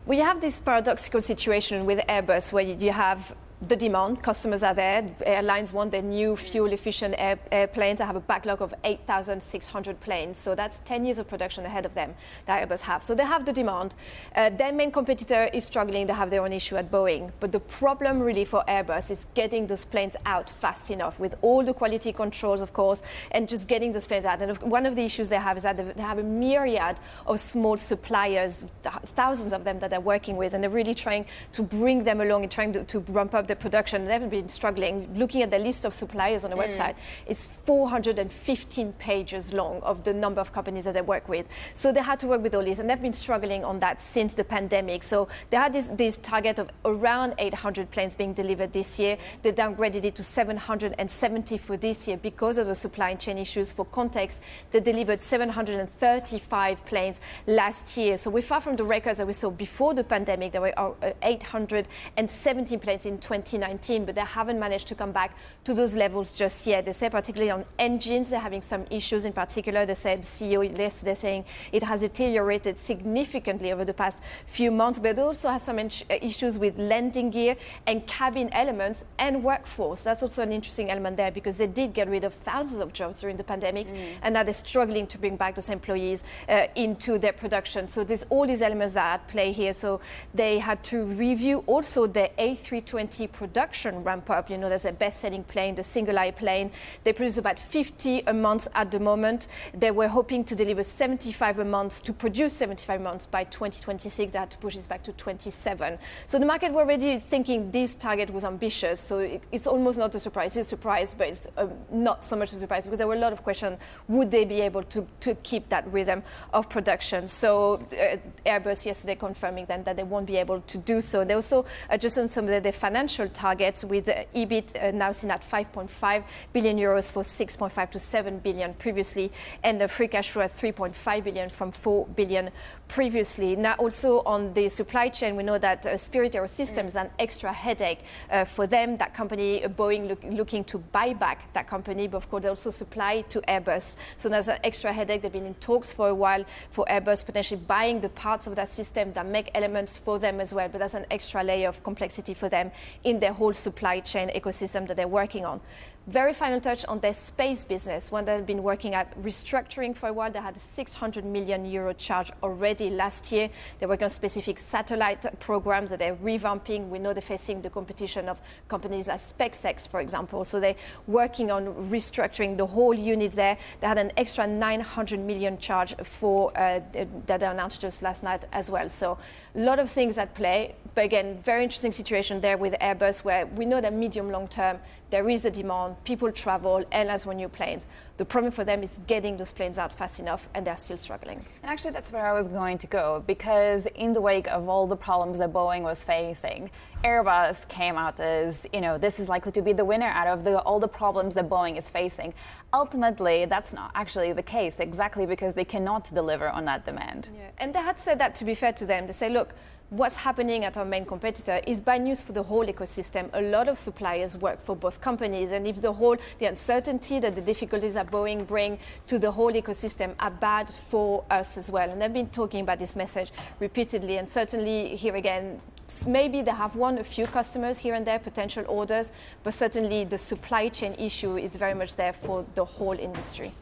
We have this paradoxical situation with Airbus where you have the demand, customers are there, airlines want their new fuel-efficient airplanes. I have a backlog of 8,600 planes, so that's 10 years of production ahead of them that Airbus have. So they have the demand. Their main competitor is struggling, they have their own issue at Boeing. But the problem really for Airbus is getting those planes out fast enough with all the quality controls, of course, and just getting those planes out. And one of the issues they have is that they have a myriad of small suppliers, thousands of them that they're working with, and they're really trying to bring them along and trying to ramp up the production. They've been struggling. Looking at the list of suppliers on the website, it's 415 pages long of the number of companies that they work with. So they had to work with all these, and they've been struggling on that since the pandemic. So they had this target of around 800 planes being delivered this year. They downgraded it to 770 for this year because of the supply chain issues. For context, they delivered 735 planes last year. So we're far from the records that we saw before the pandemic. There were 817 planes in 2019, but they haven't managed to come back to those levels just yet. They say particularly on engines, they're having some issues. In particular, they said the CEO yesterday saying it has deteriorated significantly over the past few months, but it also has some issues with landing gear and cabin elements and workforce. That's also an interesting element there because they did get rid of thousands of jobs during the pandemic, and now they're struggling to bring back those employees into their production. So there's all these elements are at play here. So they had to review also the A320 production ramp up. You know, that's their best-selling plane, the single-aisle plane. They produce about 50 a month at the moment. They were hoping to deliver 75 a month, to produce 75 a month by 2026. They had to push this back to 27. So the market were already thinking this target was ambitious. So it's almost not a surprise. It's a surprise, but it's not so much a surprise because there were a lot of questions. Would they be able to keep that rhythm of production? So Airbus yesterday confirming then that they won't be able to do so. They also adjusted some of their financial targets with EBIT now seen at 5.5 billion euros for 6.5 to 7 billion previously, and the free cash flow at 3.5 billion from 4 billion previously. Now also on the supply chain, we know that Spirit AeroSystems is an extra headache for them. That company, Boeing, looking to buy back that company, but of course they also supply to Airbus. So there's an extra headache. They've been in talks for a while for Airbus potentially buying the parts of that system that make elements for them as well, but that's an extra layer of complexity for them in their whole supply chain ecosystem that they're working on. Very final touch on their space business, one that had been working at restructuring for a while. They had a 600 million euro charge already last year. They work on specific satellite programs that they're revamping. We know they're facing the competition of companies like SpaceX, for example. So they're working on restructuring the whole unit there. They had an extra 900 million charge for that they announced just last night as well. So a lot of things at play. But again, very interesting situation there with Airbus, where we know that medium long term, there is a demand, people travel, airlines want new planes. The problem for them is getting those planes out fast enough, and they're still struggling. And actually, that's where I was going to go, because in the wake of all the problems that Boeing was facing, Airbus came out as, this is likely to be the winner out of all the problems that Boeing is facing. Ultimately, that's not actually the case, exactly because they cannot deliver on that demand. Yeah. And they had said that, to be fair to them. They say, look, what's happening at our main competitor is bad news for the whole ecosystem. A lot of suppliers work for both companies, and if the uncertainty that the difficulties that Boeing bring to the whole ecosystem are bad for us as well. And they've been talking about this message repeatedly, and certainly here again, maybe they have won a few customers here and there, potential orders, but certainly the supply chain issue is very much there for the whole industry.